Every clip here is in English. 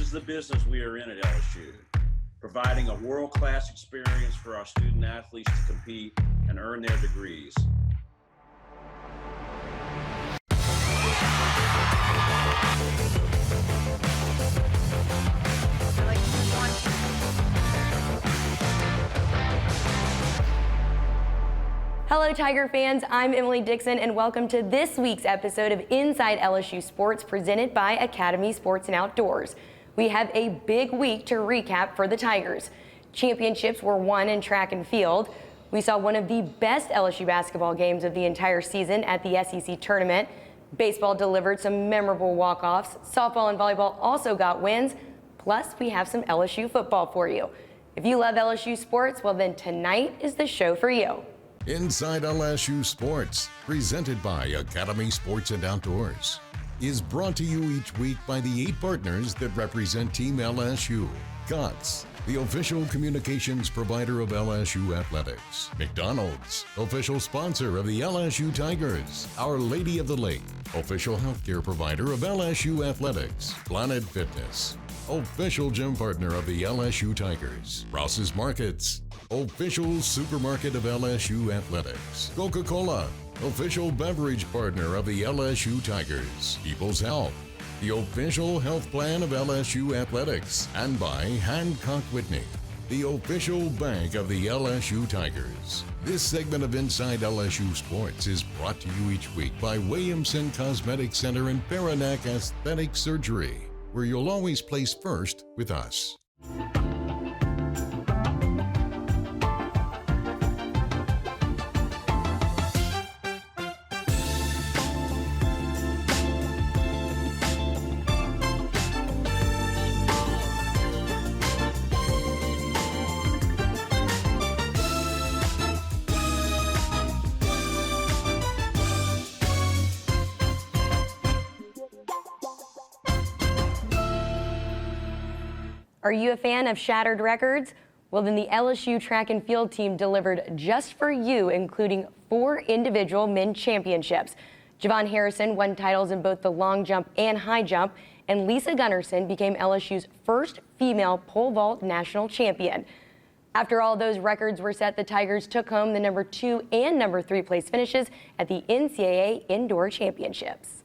is the business we are in at LSU, providing a world-class experience for our student athletes to compete and earn their degrees. Hello Tiger fans, I'm Emily Dixon and welcome to this week's episode of Inside LSU Sports presented by Academy Sports and Outdoors. We have a big week to recap for the Tigers. Championships were won in track and field. We saw one of the best LSU basketball games of the entire season at the SEC tournament. Baseball delivered some memorable walk-offs. Softball and volleyball also got wins. Plus, we have some LSU football for you. If you love LSU sports, well then tonight is the show for you. Inside LSU Sports, presented by Academy Sports and Outdoors, is brought to you each week by the 8 partners that represent Team LSU. COTS, the official communications provider of LSU Athletics. McDonald's, official sponsor of the LSU Tigers. Our Lady of the Lake, official healthcare provider of LSU Athletics. Planet Fitness, official gym partner of the LSU Tigers. Ross's Markets, official supermarket of LSU Athletics. Coca-Cola, official beverage partner of the LSU Tigers. People's Health, the official health plan of LSU Athletics. And by Hancock Whitney, the official bank of the LSU Tigers. This segment of Inside LSU Sports is brought to you each week by Williamson Cosmetic Center and Paranac Aesthetic Surgery, where you'll always place first with us. Are you a fan of shattered records? Well, then the LSU track and field team delivered just for you, including 4 individual men's championships. Javon Harrison won titles in both the long jump and high jump, and Lisa Gunnarsson became LSU's first female pole vault national champion. After all those records were set, the Tigers took home the number 2 and number 3 place finishes at the NCAA Indoor Championships.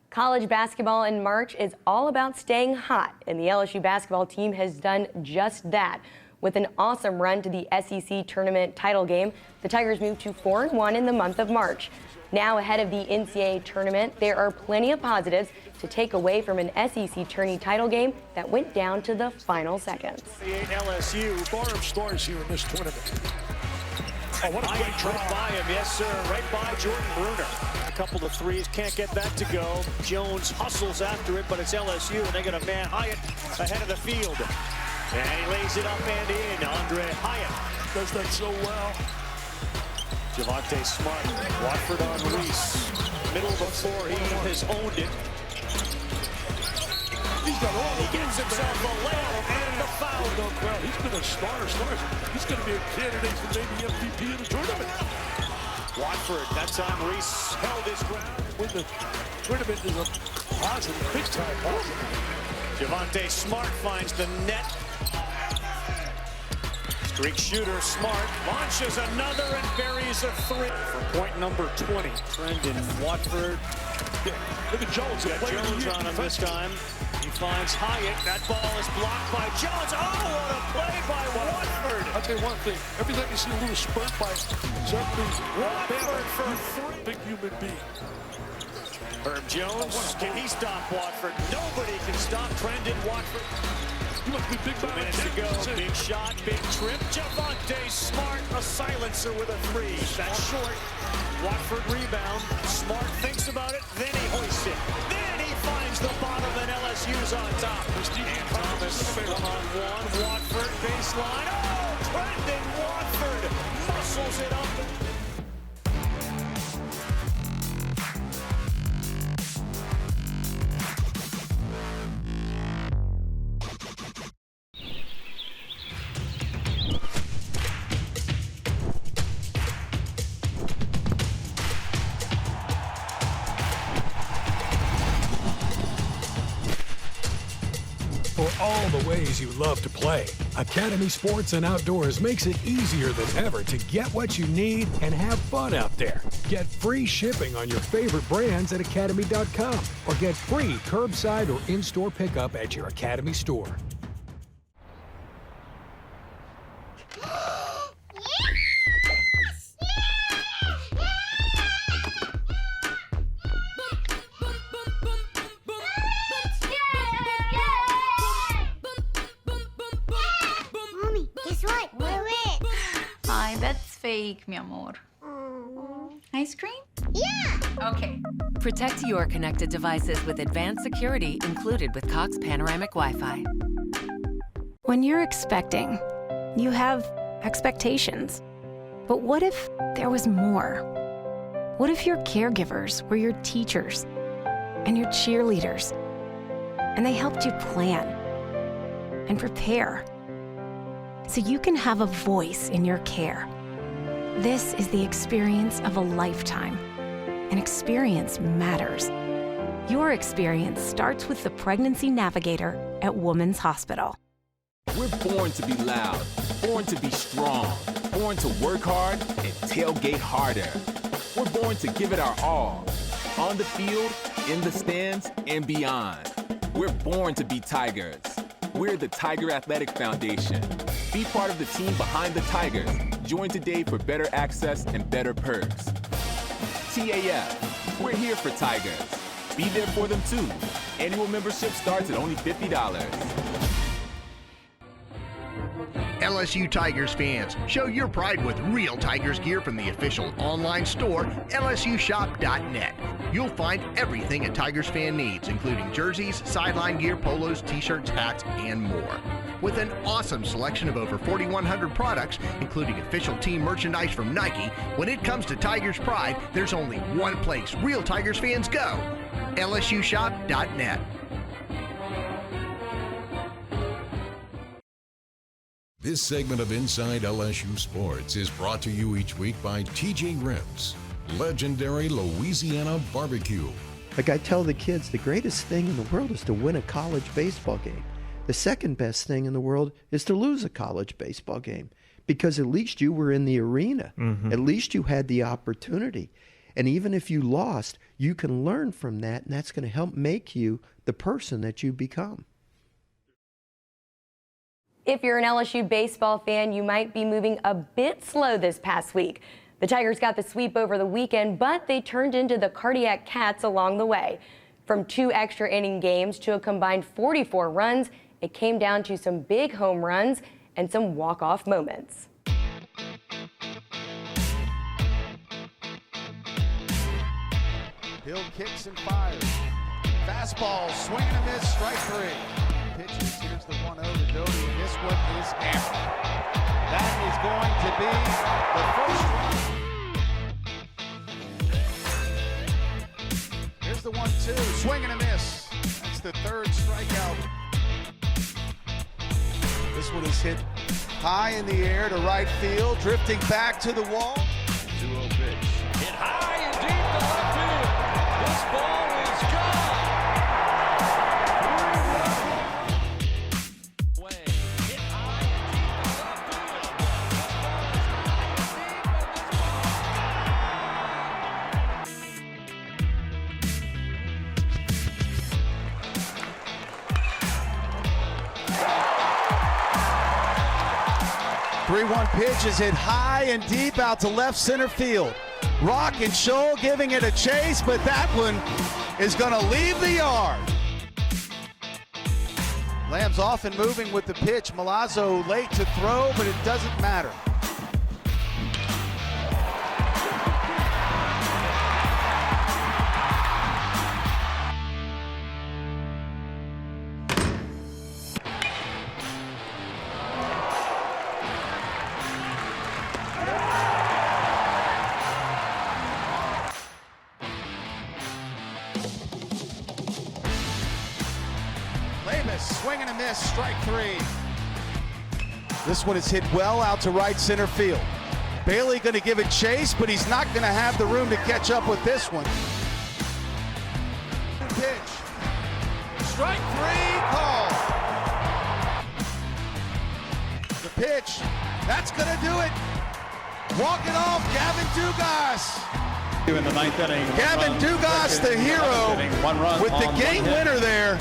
College basketball in March is all about staying hot, and the LSU basketball team has done just that. With an awesome run to the SEC tournament title game, the Tigers moved to 4-1 in the month of March. Now ahead of the NCAA tournament, there are plenty of positives to take away from an SEC tourney title game that went down to the final seconds. LSU, 4 scores here in this tournament. Oh, what a great drop by him, yes sir, right by Jordan Bruner. A couple of threes, can't get that to go. Jones hustles after it, but it's LSU, and they got a man Hyatt ahead of the field. And he lays it up and in. Andre Hyatt does that so well. Javonte Smart, Watford on Reese. Middle of the floor, he has owned it. He's got all he gets himself a layup and the foul. Well, he's been a starter. He's going to be a candidate for maybe MVP of the tournament. Watford, that time Reese held his ground. When the tournament is a positive, big time positive. Javonte Smart finds the net. Streak shooter Smart launches another and buries a 3 for point number 20. Trendon Watford. Look at Jones. Jones on him this time. He finds Hyatt. That ball is blocked by Jones. Oh, what a play by Watford. tell you one thing. Every time you see a little spurt by somebody, Watford for three. big human being. Herb Jones, can he stop Watford? Nobody can stop Trendon Watford. You must be big 2 minutes to go. Big shot, big trip. Javante Smart, a silencer with a three. That's short. Watford rebound. Smart thinks about it, then he hoists it. Then he finds the bottom, and LSU's on top. And Thomas, one-on-one. Watford baseline. Oh, Trendon Watford muscles it up. For all the ways you love to play, Academy Sports and Outdoors makes it easier than ever to get what you need and have fun out there. Get free shipping on your favorite brands at academy.com or get free curbside or in-store pickup at your Academy store. That's fake, mi amor. Ice cream? Yeah! Okay. Protect your connected devices with advanced security included with Cox Panoramic Wi-Fi. When you're expecting, you have expectations. But what if there was more? What if your caregivers were your teachers and your cheerleaders, and they helped you plan and prepare so you can have a voice in your care? This is the experience of a lifetime. An experience matters. Your experience starts with the Pregnancy Navigator at Women's Hospital. We're born to be loud, born to be strong, born to work hard and tailgate harder. We're born to give it our all, on the field, in the stands, and beyond. We're born to be Tigers. We're the Tiger Athletic Foundation. Be part of the team behind the Tigers. Join today for better access and better perks. TAF, we're here for Tigers. Be there for them too. Annual membership starts at only $50. LSU Tigers fans, show your pride with real Tigers gear from the official online store, lsushop.net. You'll find everything a Tigers fan needs, including jerseys, sideline gear, polos, t-shirts, hats, and more. With an awesome selection of over 4,100 products, including official team merchandise from Nike, when it comes to Tigers pride, there's only one place real Tigers fans go, lsushop.net. This segment of Inside LSU Sports is brought to you each week by TJ Ribs, legendary Louisiana barbecue. Like I tell the kids, the greatest thing in the world is to win a college baseball game. The second best thing in the world is to lose a college baseball game, because at least you were in the arena. At least you had the opportunity. And even if you lost, you can learn from that, and that's going to help make you the person that you become. If you're an LSU baseball fan, you might be moving a bit slow this past week. The Tigers got the sweep over the weekend, but they turned into the Cardiac Cats along the way. From 2 extra inning games to a combined 44 runs, it came down to some big home runs and some walk-off moments. Hill kicks and fires. Fastball, swing and a miss, strike 3. Pitches, here's the 1-0 to Doty, and this one is after. That is going to be the first run. Here's the 1-2, swing and a miss. That's the 3rd strikeout. This one is hit high in the air to right field, drifting back to the wall. 2-0 pitch. Hit high and deep to left field. This ball is gone. 3-1 pitch is hit high and deep out to left center field. Rock and Scholl giving it a chase, but that one is going to leave the yard. Lamb's off and moving with the pitch. Milazzo late to throw, but it doesn't matter. Swing and a miss, strike 3. This one is hit well out to right center field. Bailey going to give it chase, but he's not going to have the room to catch up with this one. Pitch. Strike 3 call. The pitch. That's going to do it. Walking off, Gavin Dugas. In the 9th inning. Gavin Dugas, the hero, with the game winner there.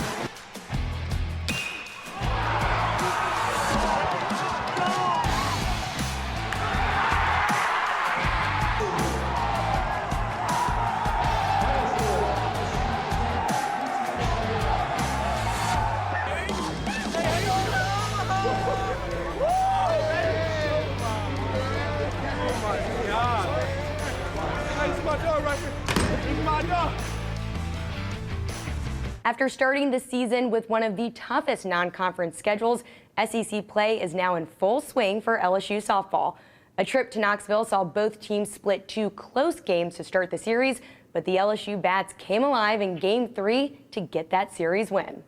After starting the season with one of the toughest non-conference schedules, SEC play is now in full swing for LSU softball. A trip to Knoxville saw both teams split 2 close games to start the series, but the LSU Bats came alive in Game 3 to get that series win.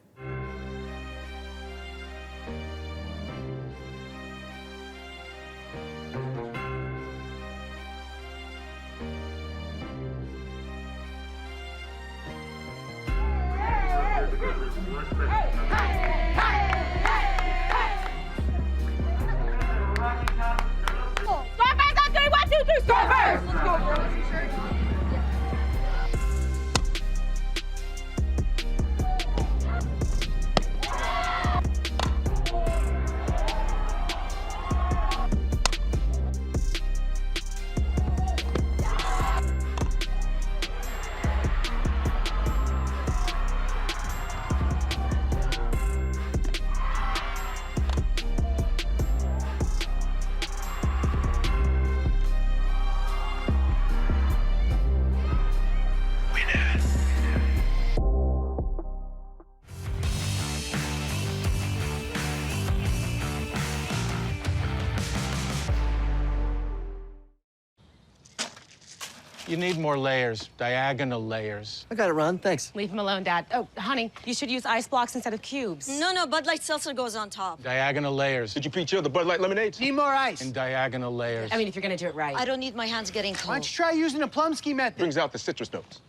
You need more layers, diagonal layers. I got it, Ron. Thanks. Leave him alone, Dad. Oh, honey, you should use ice blocks instead of cubes. No, Bud Light Seltzer goes on top. Diagonal layers. Did you pre-chill the Bud Light lemonades? Need more ice. And diagonal layers. I mean, if you're gonna do it right. I don't need my hands getting cold. Why don't you try using the Plumsky method? Brings out the citrus notes.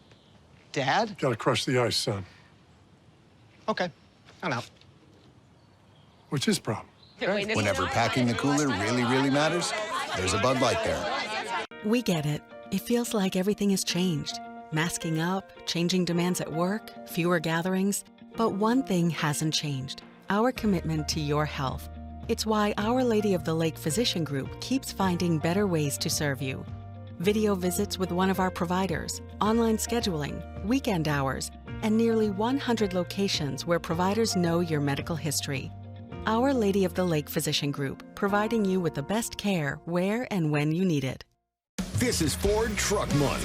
Dad? Gotta crush the ice, son. Okay, I'm out. What's his problem? Whenever packing the cooler really matters, there's a Bud Light there. We get it. It feels like everything has changed. Masking up, changing demands at work, fewer gatherings. But one thing hasn't changed: our commitment to your health. It's why Our Lady of the Lake Physician Group keeps finding better ways to serve you. Video visits with one of our providers, online scheduling, weekend hours, and nearly 100 locations where providers know your medical history. Our Lady of the Lake Physician Group, providing you with the best care where and when you need it. This is Ford Truck Month.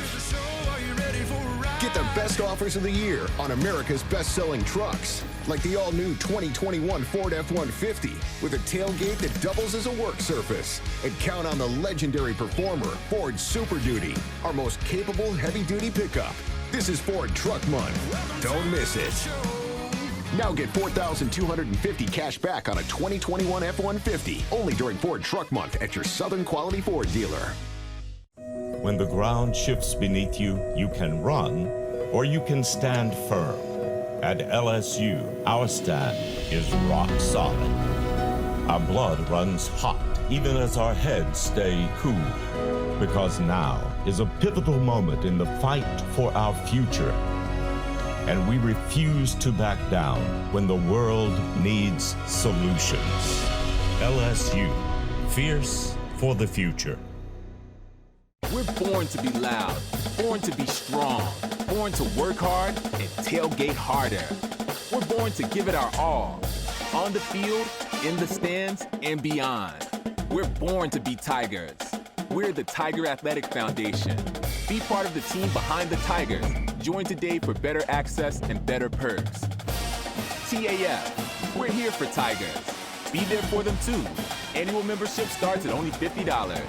Get the best offers of the year on America's best-selling trucks, like the all-new 2021 Ford F-150 with a tailgate that doubles as a work surface. And count on the legendary performer, Ford Super Duty, our most capable heavy-duty pickup. This is Ford Truck Month. Don't miss it. Now get $4,250 cash back on a 2021 F-150, only during Ford Truck Month at your Southern Quality Ford dealer. When the ground shifts beneath you, you can run or you can stand firm. At LSU, our stand is rock solid. Our blood runs hot even as our heads stay cool. Because now is a pivotal moment in the fight for our future. And we refuse to back down when the world needs solutions. LSU, Fierce for the future. We're born to be loud, born to be strong, born to work hard and tailgate harder. We're born to give it our all, on the field, in the stands, and beyond. We're born to be Tigers. We're the Tiger Athletic Foundation. Be part of the team behind the Tigers. Join today for better access and better perks. TAF, we're here for Tigers. Be there for them too. Annual membership starts at only $50.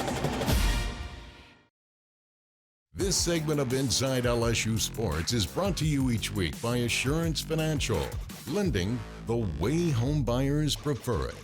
This segment of Inside LSU Sports is brought to you each week by Assurance Financial, lending the way home buyers prefer it.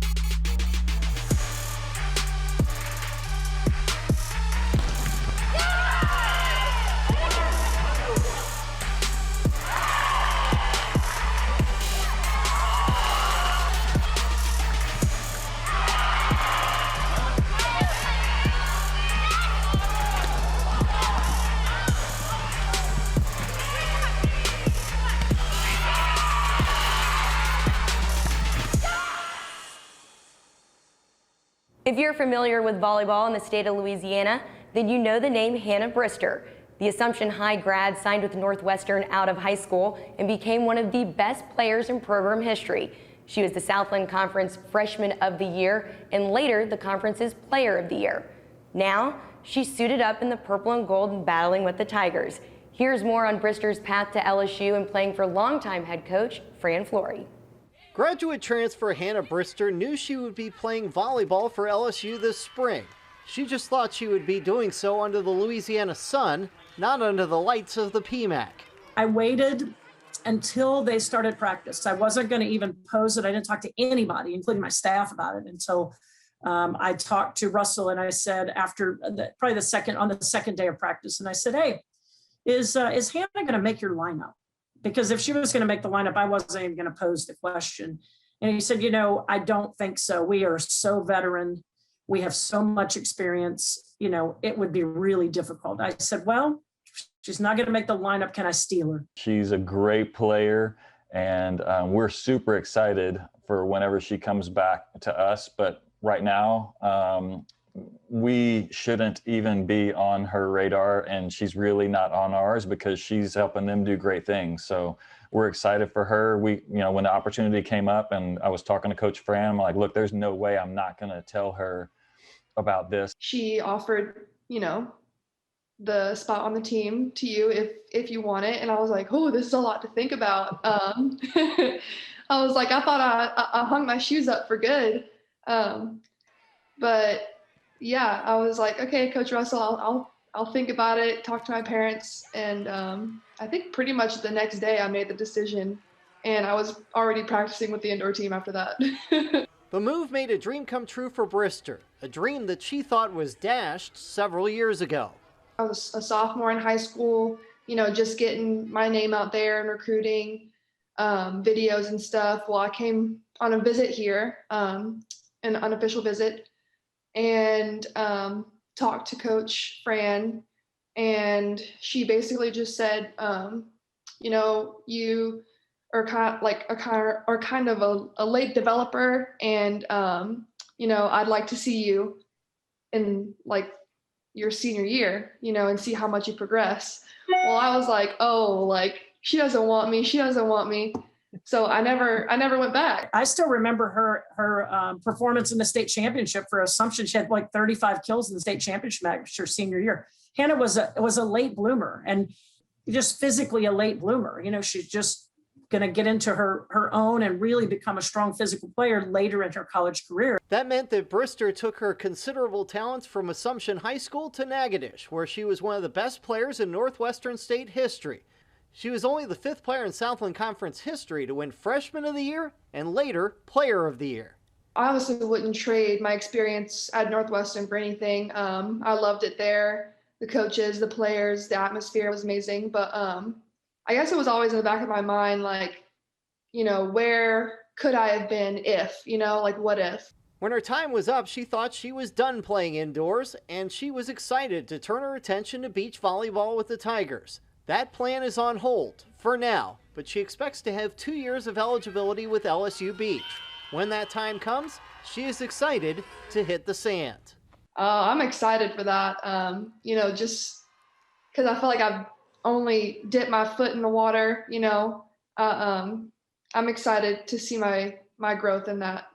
If you're familiar with volleyball in the state of Louisiana, then you know the name Hannah Brister. The Assumption High grad signed with Northwestern out of high school and became one of the best players in program history. She was the Southland Conference Freshman of the Year and later the conference's Player of the Year. Now, she's suited up in the purple and gold and battling with the Tigers. Here's more on Brister's path to LSU and playing for longtime head coach Fran Flory. Graduate transfer Hannah Brister knew she would be playing volleyball for LSU this spring. She just thought she would be doing so under the Louisiana sun, not under the lights of the PMAC. I waited until they started practice. I wasn't going to even pose it. I didn't talk to anybody, including my staff, about it until I talked to Russell, and I said after on the second day of practice, and I said, "Hey, is Hannah going to make your lineup?" Because if she was going to make the lineup, I wasn't even going to pose the question. And he said, I don't think so. We are so veteran. We have so much experience. It would be really difficult. I said, well, she's not going to make the lineup. Can I steal her? She's a great player, and we're super excited for whenever she comes back to us. But right now, we shouldn't even be on her radar, and she's really not on ours because she's helping them do great things. So we're excited for her. When the opportunity came up and I was talking to Coach Fran, I'm like, look, there's no way I'm not going to tell her about this. She offered, the spot on the team to you if you want it. And I was like, oh, this is a lot to think about. I was like, I thought I hung my shoes up for good. But yeah, I was like, okay, Coach Russell, I'll think about it, talk to my parents. And I think pretty much the next day I made the decision, and I was already practicing with the indoor team after that. The move made a dream come true for Brister, a dream that she thought was dashed several years ago. I was a sophomore in high school, just getting my name out there and recruiting videos and stuff. Well, I came on a visit here, an unofficial visit, and talked to Coach Fran, and she basically just said, you are kind of a late developer, and I'd like to see you in your senior year, and see how much you progress. Well, I was like, oh, she doesn't want me. So I never went back. I still remember her performance in the state championship for Assumption. She had 35 kills in the state championship match her senior year. Hannah was a late bloomer, and just physically a late bloomer. She's just going to get into her own and really become a strong physical player later in her college career. That meant that Brister took her considerable talents from Assumption High School to Natchitoches, where she was one of the best players in Northwestern State history. She was only the 5th player in Southland Conference history to win Freshman of the Year and later Player of the Year. I honestly wouldn't trade my experience at Northwestern for anything. I loved it there. The coaches, the players, the atmosphere was amazing. But I guess it was always in the back of my mind, where could I have been if, what if? When her time was up, she thought she was done playing indoors, and she was excited to turn her attention to beach volleyball with the Tigers. That plan is on hold for now, but she expects to have 2 years of eligibility with LSU Beach. When that time comes, she is excited to hit the sand. I'm excited for that. Just because I feel like I've only dipped my foot in the water, I'm excited to see my growth in that.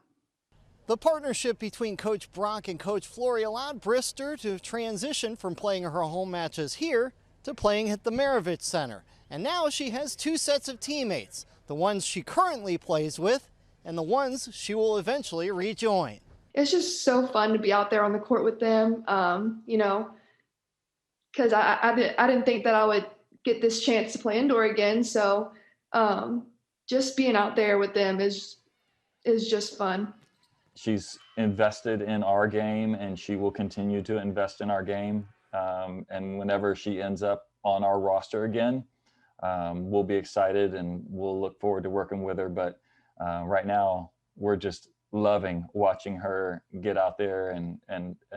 The partnership between Coach Brock and Coach Flory allowed Brister to transition from playing her home matches here to playing at the Maravich Center. And now she has two sets of teammates, the ones she currently plays with and the ones she will eventually rejoin. It's just so fun to be out there on the court with them, because I didn't think that I would get this chance to play indoor again. So just being out there with them is just fun. She's invested in our game, and she will continue to invest in our game. And whenever she ends up on our roster again, we'll be excited and we'll look forward to working with her. But right now, we're just loving watching her get out there and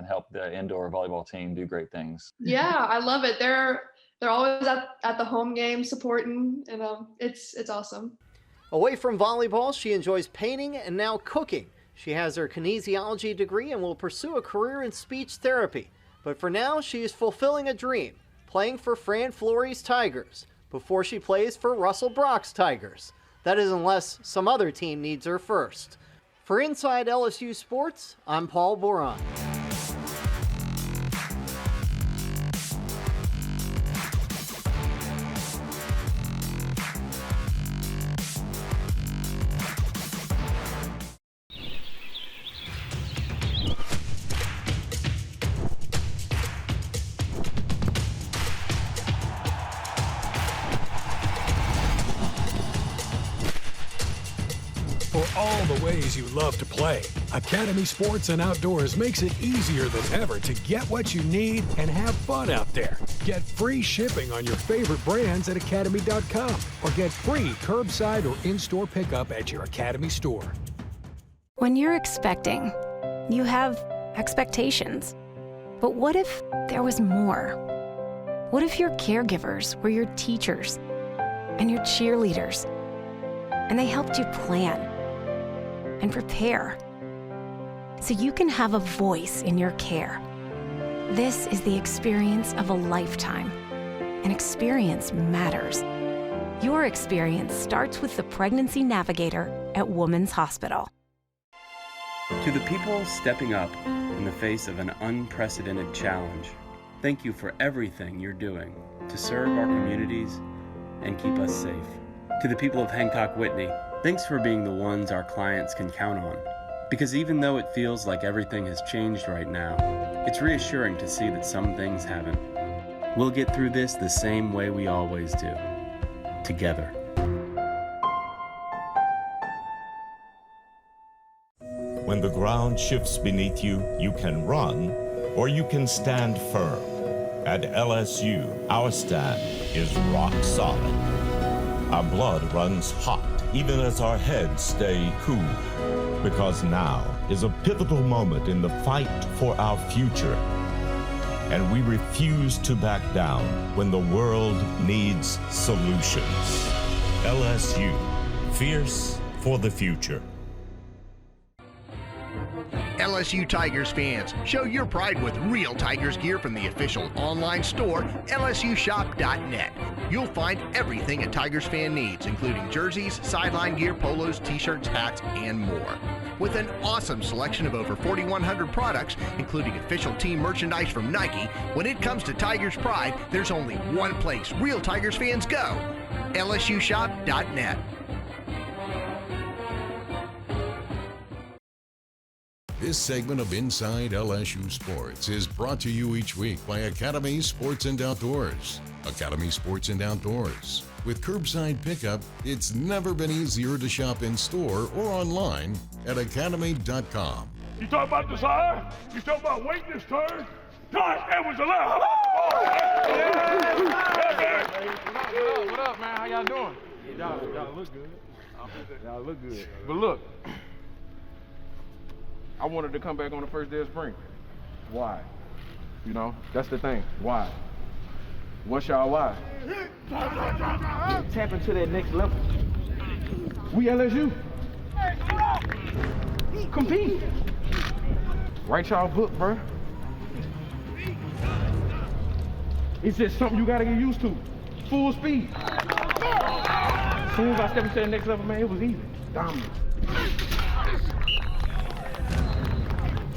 help the indoor volleyball team do great things. Yeah, I love it. They're always at the home game supporting, and it's awesome. Away from volleyball, she enjoys painting and now cooking. She has her kinesiology degree and will pursue a career in speech therapy. But for now, she is fulfilling a dream, playing for Fran Flory's Tigers before she plays for Russell Brock's Tigers. That is unless some other team needs her first. For Inside LSU Sports, I'm Paul Boron. For all the ways you love to play, Academy Sports and Outdoors makes it easier than ever to get what you need and have fun out there. Get free shipping on your favorite brands at academy.com or get free curbside or in-store pickup at your Academy store. When you're expecting, you have expectations. But what if there was more? What if your caregivers were your teachers and your cheerleaders, and they helped you plan and prepare so you can have a voice in your care? This is the experience of a lifetime, and experience matters. Your experience starts with the Pregnancy Navigator at Women's Hospital. To the people stepping up in the face of an unprecedented challenge, thank you for everything you're doing to serve our communities and keep us safe. To the people of Hancock-Whitney, thanks for being the ones our clients can count on. Because even though it feels like everything has changed right now, it's reassuring to see that some things haven't. We'll get through this the same way we always do, together. When the ground shifts beneath you, you can run or you can stand firm. At LSU, our stand is rock solid. Our blood runs hot, even as our heads stay cool. Because now is a pivotal moment in the fight for our future. And we refuse to back down when the world needs solutions. LSU, fierce for the future. LSU Tigers fans, show your pride with real Tigers gear from the official online store, lsushop.net. You'll find everything a Tigers fan needs, including jerseys, sideline gear, polos, t-shirts, hats, and more. With an awesome selection of over 4,100 products, including official team merchandise from Nike, when it comes to Tigers pride, there's only one place real Tigers fans go, lsushop.net. This segment of Inside LSU Sports is brought to you each week by Academy Sports and Outdoors. Academy Sports and Outdoors. With curbside pickup, it's never been easier to shop in store or online at academy.com. You talk about desire? You talk about waiting this turn? Clyde Edwards-Helaire. What up, man? How y'all doing? Y'all look good. Y'all look good. But look, I wanted to come back on the first day of spring. Why? You know, that's the thing. Why? What's y'all why? Tap into that next level. We LSU. compete. Write y'all book, bro. It's just something you gotta get used to. Full speed. As soon as I stepped into the next level, man, it was easy. Dominant.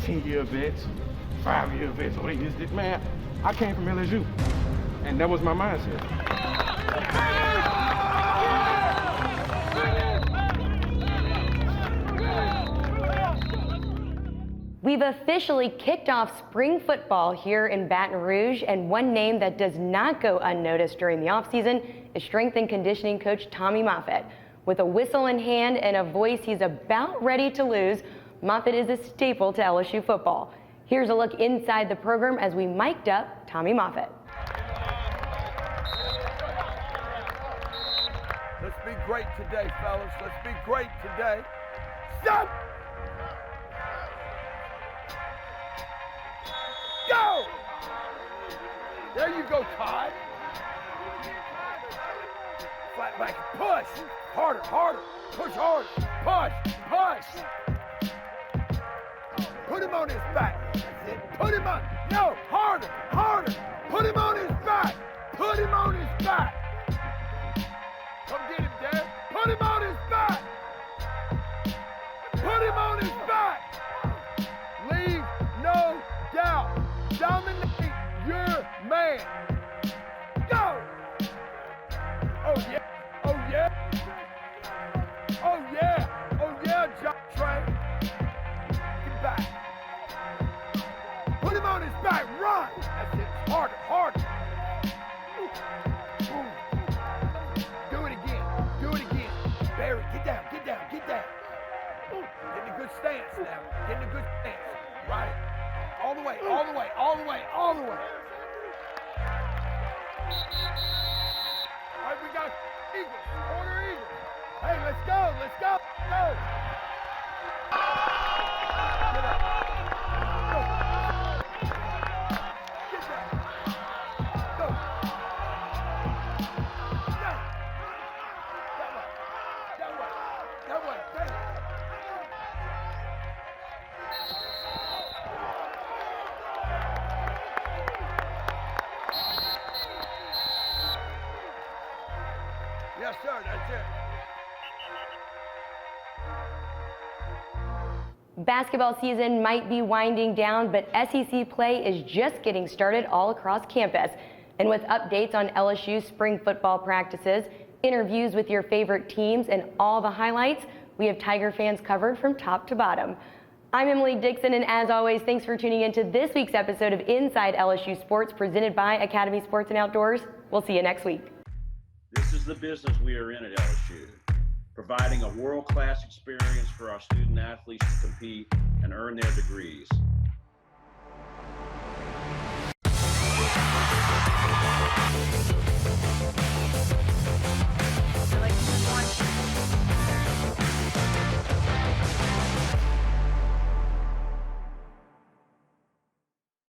10-year vets, 5-year vets, or this, man, I came from LSU. And that was my mindset. We've officially kicked off spring football here in Baton Rouge, and one name that does not go unnoticed during the offseason is strength and conditioning coach Tommy Moffitt. With a whistle in hand and a voice he's about ready to lose, Moffitt is a staple to LSU football. Here's a look inside the program as we mic'd up Tommy Moffitt. Let's be great today, fellas. Let's be great today. Stop! Go! There you go, Clyde. Flat back, push. Harder, harder. Push hard. Push, push. Put him on his back. That's it. Put him on. No, harder, harder. Put him on his back. Put him on his back. Come get him, Dad. Put him on his back. Put him on his back. Leave no doubt. Dominate your man. Go! Oh yeah! Oh yeah! Oh yeah! Oh yeah, John Trey! Get back. Put him on his back. Run! That's it. Harder, harder. Do it again. Do it again. Barry, get down, get down, get down. Get in a good stance now. Get in a good stance. Right. All the way, all the way, all the way, all the way. All right, we got Eagles, corner Eagles. Hey, let's go, let's go, go. Get up. Go. Get down. Go. Down. That way, that way, that way, that way. Yes, sir, that's it. Basketball season might be winding down, but SEC play is just getting started all across campus. And with updates on LSU spring football practices, interviews with your favorite teams, and all the highlights, we have Tiger fans covered from top to bottom. I'm Emily Dixon, and as always, thanks for tuning in to this week's episode of Inside LSU Sports, presented by Academy Sports and Outdoors. We'll see you next week. This is the business we are in at LSU, providing a world-class experience for our student athletes to compete and earn their degrees.